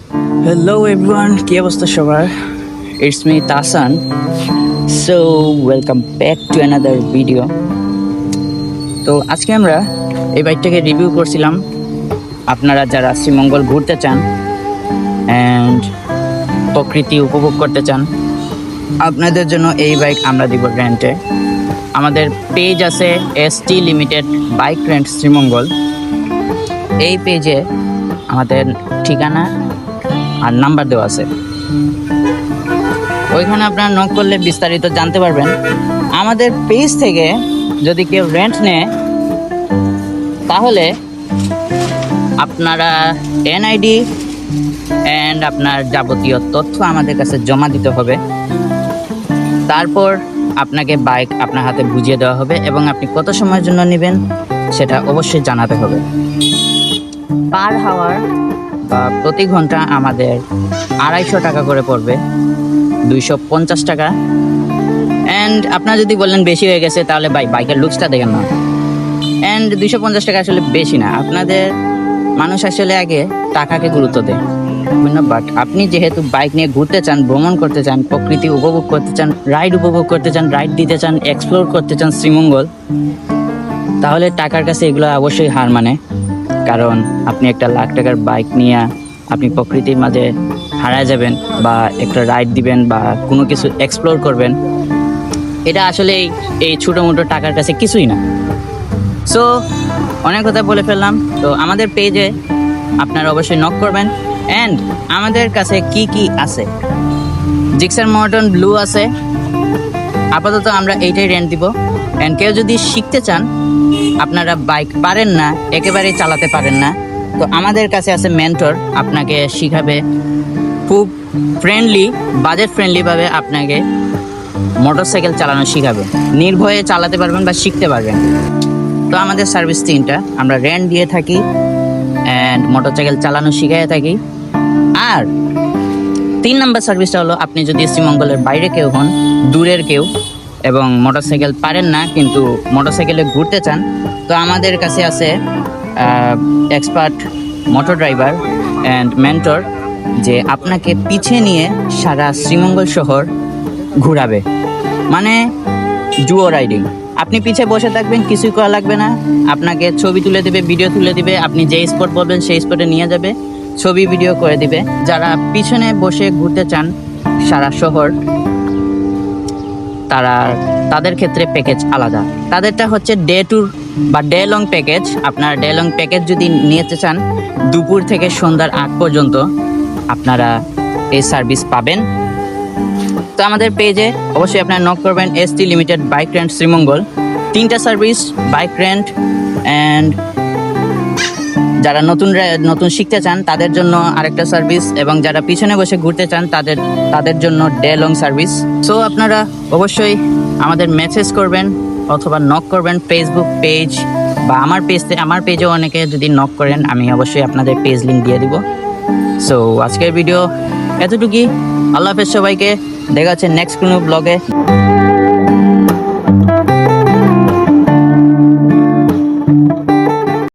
Hello everyone, কি অবস্থা সবার? It's me Tasan. So welcome back to another video. তো আজকে আমরা এই বাইকটাকে রিভিউ করছিলাম। আপনারা যারা শ্রীমঙ্গল ঘুরতে চান অ্যান্ড প্রকৃতি উপভোগ করতে চান, আপনাদের জন্য এই বাইক আমরা দিব রেন্টে। আমাদের পেজ আছে ST limited bike rent Sreemangal. এই পেজে আমাদের ঠিকানা আর নাম্বার দেওয়া আছে, ওইখানে আপনারা নক করলে বিস্তারিত জানতে পারবেন। আমাদের পেজ থেকে যদি কেউ রেন্ট নেয় তাহলে আপনারা NID অ্যান্ড আপনার যাবতীয় তথ্য আমাদের কাছে জমা দিতে হবে। তারপর আপনাকে বাইক আপনার হাতে বুঝিয়ে দেওয়া হবে এবং আপনি কত সময়ের জন্য নেবেন সেটা অবশ্যই জানাতে হবে। পার হাওয়ার বা প্রতি ঘন্টা আমাদের 250 টাকা করে পড়বে, 250 টাকা। অ্যান্ড আপনারা যদি বললেন বেশি হয়ে গেছে তাহলে বাইকের লুকসটা দেখেন না। অ্যান্ড 250 টাকা আসলে বেশি না, আপনাদের মানুষ আসলে আগে টাকাকে গুরুত্ব দেয়, বাট আপনি যেহেতু বাইক নিয়ে ঘুরতে চান, ভ্রমণ করতে চান, প্রকৃতি উপভোগ করতে চান, রাইড উপভোগ করতে চান, রাইড দিতে চান, এক্সপ্লোর করতে চান শ্রীমঙ্গল, তাহলে টাকার কাছে এগুলো অবশ্যই হার মানে। কারণ আপনি একটা লাখ টাকার বাইক নিয়ে আপনি প্রকৃতির মাঝে হারায় যাবেন বা একটা রাইড দিবেন বা কোনো কিছু এক্সপ্লোর করবেন, এটা আসলে এই ছোটো মোটো টাকার কাছে কিছুই না। সো অনেক কথা বলে ফেললাম। তো আমাদের পেজে আপনারা অবশ্যই নক করবেন। অ্যান্ড আমাদের কাছে কি কি আছে, জিক্সার মর্টন ব্লু আছে, আপাতত আমরা এইটাই রেন্ট দিব। অ্যান্ড কেউ যদি শিখতে চান, আপনারা বাইক পারেন না, একেবারেই চালাতে পারেন না, তো আমাদের কাছে আছে মেন্টর, আপনাকে শিখাবে খুব ফ্রেন্ডলি, বাজেট ফ্রেন্ডলিভাবে আপনাকে মোটরসাইকেল চালানো শিখাবে, নির্ভয়ে চালাতে পারবেন বা শিখতে পারবেন। তো আমাদের সার্ভিস 3টা, আমরা রেন্ট দিয়ে থাকি অ্যান্ড মোটরসাইকেল চালানো শিখাইয়ে থাকি। আর 3 নাম্বার সার্ভিসটা হলো, আপনি যদি শ্রীমঙ্গলের বাইরে কেউ হন, দূরের কেউ, এবং মোটরসাইকেল পারেন না কিন্তু মোটরসাইকেলে ঘুরতে চান, তো আমাদের কাছে আছে expert motor driver and mentor, যে আপনাকে পিছিয়ে নিয়ে সারা শ্রীমঙ্গল শহর ঘুরাবে, মানে ডুও রাইডিং। আপনি পিছে বসে থাকবেন, কিছুই করা লাগবে না, আপনাকে ছবি তুলে দিবে, ভিডিও তুলে দিবে, আপনি যে স্পট বলবেন সেই স্পটে নিয়ে যাবে, ছবি ভিডিও করে দিবে। যারা পিছনে বসে ঘুরতে চান সারা শহর, তাদের ক্ষেত্রে প্যাকেজ আলাদা। তাদেরটা হচ্ছে ডে ট্যুর বা ডে লং প্যাকেজ। আপনার ডে লং প্যাকেজ যদি নিতে চান, দুপুর থেকে সন্ধ্যার আগ পর্যন্ত আপনারা এই সার্ভিস পাবেন। তো আমাদের পেজে অবশ্যই আপনারা নক করবেন ST limited bike rent Sreemangal. 3টা সার্ভিস, বাইক রেন্ট অ্যান্ড যারা নতুন শিখতে চান তাদের জন্য আরেকটা সার্ভিস, এবং যারা পিছনে বসে ঘুরতে চান তাদের জন্য ডে লং সার্ভিস। সো আপনারা অবশ্যই আমাদের মেসেজ করবেন অথবা নক করবেন ফেসবুক পেজ বা আমার পেজেও অনেকে যদি নক করেন, আমি অবশ্যই আপনাদের পেজ লিঙ্ক দিয়ে দিব। সো আজকের ভিডিও এতটুকুই। আল্লাহ হাফেজ সবাইকে, দেখা হচ্ছে নেক্সট কোনো ব্লগে।